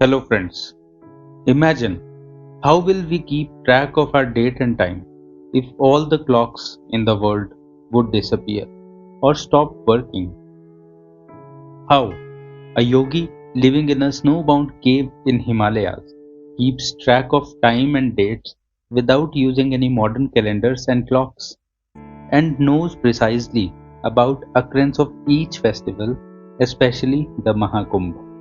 Hello friends. Imagine how will we keep track of our date and time if all the clocks in the world would disappear or stop working? How a yogi living in a snowbound cave in Himalayas keeps track of time and dates without using any modern calendars and clocks and knows precisely about occurrence of each festival, especially the Mahakumbh.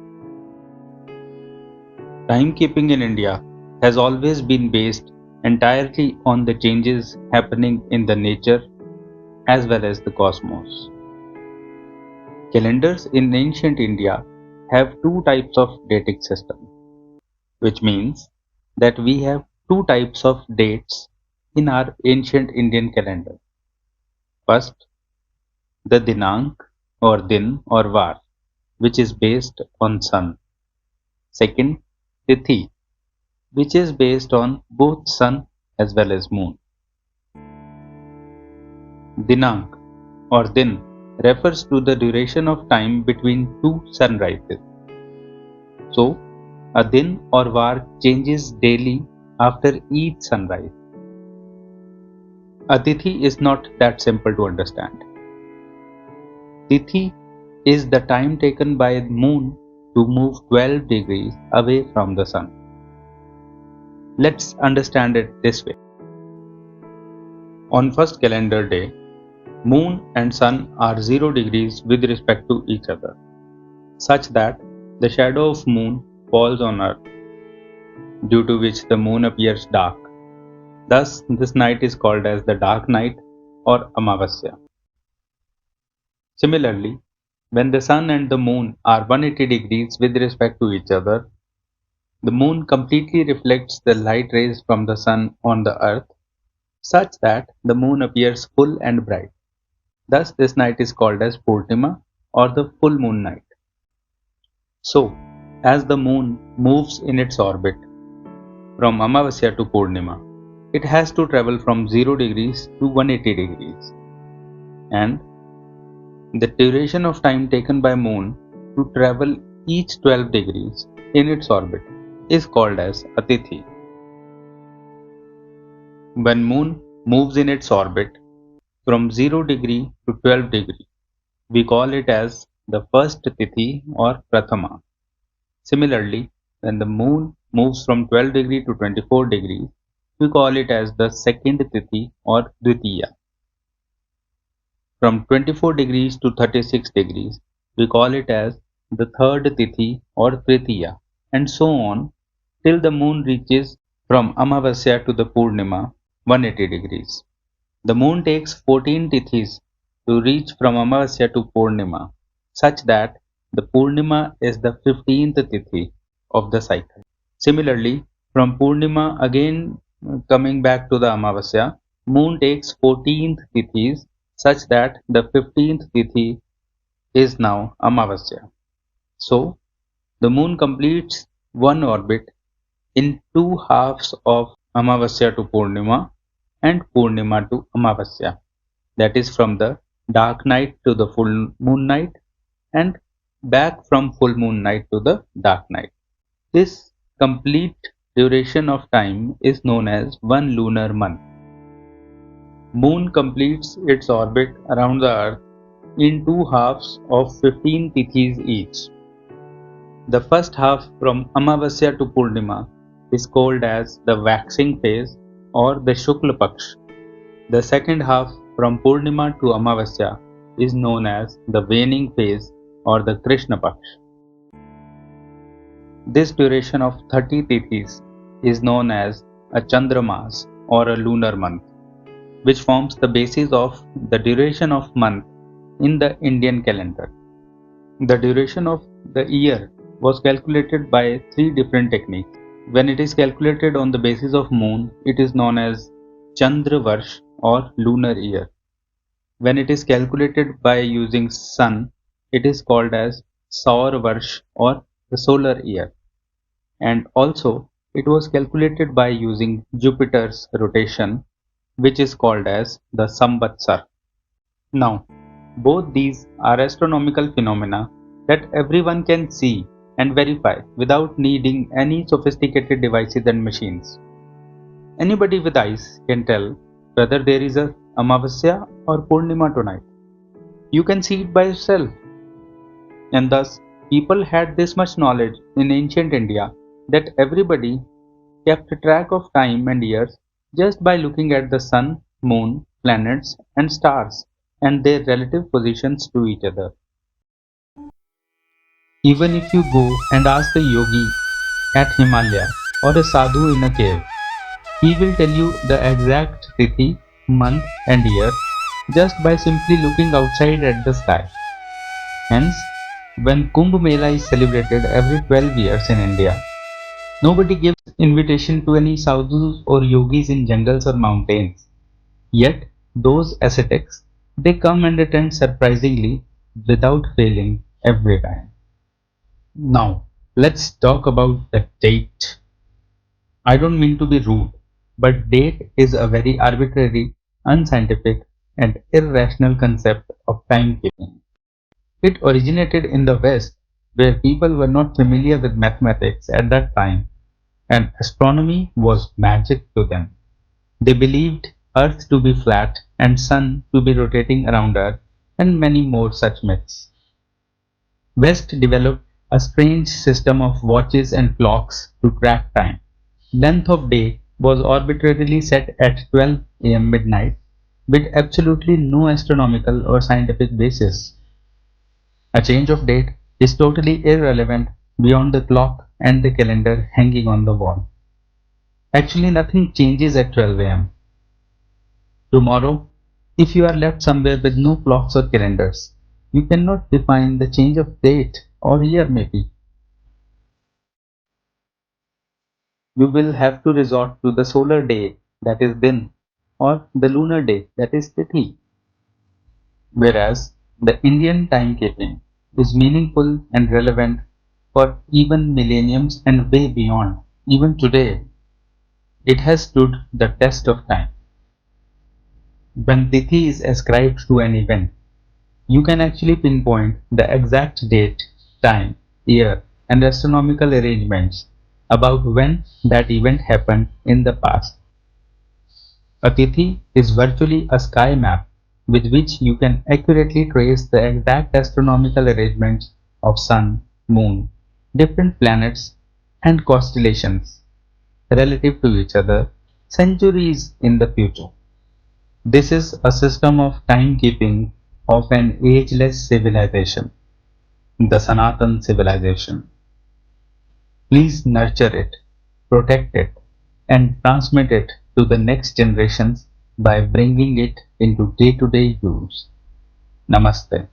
Timekeeping in India has always been based entirely on the changes happening in the nature as well as the cosmos. Calendars in ancient India have two types of datic system, which means that we have two types of dates in our ancient Indian calendar. First, the Dinank or Din or Var, which is based on sun. Second, Tithi, which is based on both sun as well as moon. Dinank or Din refers to the duration of time between two sunrises. So, a Din or Var changes daily after each sunrise. A Tithi is not that simple to understand. Tithi is the time taken by the moon to move 12 degrees away from the sun. Let's understand it this way. On first calendar day, moon and sun are 0 degrees with respect to each other, such that the shadow of moon falls on earth, due to which the moon appears dark. Thus, this night is called as the dark night or Amavasya. Similarly, when the sun and the moon are 180 degrees with respect to each other, the moon completely reflects the light rays from the sun on the earth, such that the moon appears full and bright. Thus, this night is called as Purnima or the full moon night. So, as the moon moves in its orbit from Amavasya to Purnima, it has to travel from 0 degrees to 180 degrees. And the duration of time taken by moon to travel each 12 degrees in its orbit is called as a Tithi. When moon moves in its orbit from 0 degree to 12 degree, we call it as the first Tithi or Prathama. Similarly, when the moon moves from 12 degree to 24 degrees, we call it as the second Tithi or Dvitiya. From 24 degrees to 36 degrees, we call it as the third Tithi or Tritiya, and so on till the moon reaches from Amavasya to the Purnima 180 degrees. The moon takes 14 Tithis to reach from Amavasya to Purnima, such that the Purnima is the 15th Tithi of the cycle. Similarly, from Purnima again coming back to the Amavasya, moon takes 14th Tithis such that the 15th Tithi is now Amavasya. So, the moon completes one orbit in two halves of Amavasya to Purnima and Purnima to Amavasya, that is from the dark night to the full moon night and back from full moon night to the dark night. This complete duration of time is known as one lunar month. Moon completes its orbit around the earth in two halves of 15 Tithis each. The first half from Amavasya to Purnima is called as the waxing phase or the Shukla Paksh. The second half from Purnima to Amavasya is known as the waning phase or the Krishna Paksh. This duration of 30 Tithis is known as a Chandramas or a lunar month, which forms the basis of the duration of month in the Indian calendar. The duration of the year was calculated by three different techniques. When it is calculated on the basis of moon, it is known as Chandra Varsh or lunar year. When it is calculated by using sun, it is called as Saur Varsh or the solar year. And also, it was calculated by using Jupiter's rotation, which is called as the Samvatsar. Now, both these are astronomical phenomena that everyone can see and verify without needing any sophisticated devices and machines. Anybody with eyes can tell whether there is a Amavasya or Purnima tonight. You can see it by yourself. And thus, people had this much knowledge in ancient India that everybody kept track of time and years just by looking at the sun, moon, planets, and stars and their relative positions to each other. Even if you go and ask the yogi at Himalaya or a sadhu in a cave, he will tell you the exact tithi, month, and year just by simply looking outside at the sky. Hence, when Kumbh Mela is celebrated every 12 years in India, nobody gives invitation to any sadhus or yogis in jungles or mountains. Yet, those ascetics, they come and attend surprisingly without failing every time. Now, let's talk about the date. I don't mean to be rude, but date is a very arbitrary, unscientific, and irrational concept of timekeeping. It originated in the West, where people were not familiar with mathematics at that time, and astronomy was magic to them. They believed Earth to be flat and Sun to be rotating around Earth, and many more such myths. West developed a strange system of watches and clocks to track time. Length of day was arbitrarily set at 12 a.m. midnight with absolutely no astronomical or scientific basis. A change of date is totally irrelevant beyond the clock and the calendar hanging on the wall. Actually, nothing changes at 12 am. Tomorrow, if you are left somewhere with no clocks or calendars, you cannot define the change of date or year maybe. You will have to resort to the solar day that is Din or the lunar day that is Tithi. Whereas the Indian timekeeping is meaningful and relevant for even millenniums and way beyond. Even today, it has stood the test of time. When Tithi is ascribed to an event, you can actually pinpoint the exact date, time, year, and astronomical arrangements about when that event happened in the past. A Tithi is virtually a sky map with which you can accurately trace the exact astronomical arrangements of sun, moon, different planets, and constellations relative to each other centuries in the future. This is a system of timekeeping of an ageless civilization, the Sanatan civilization. Please nurture it, protect it, and transmit it to the next generations by bringing it into day to day use. Namaste.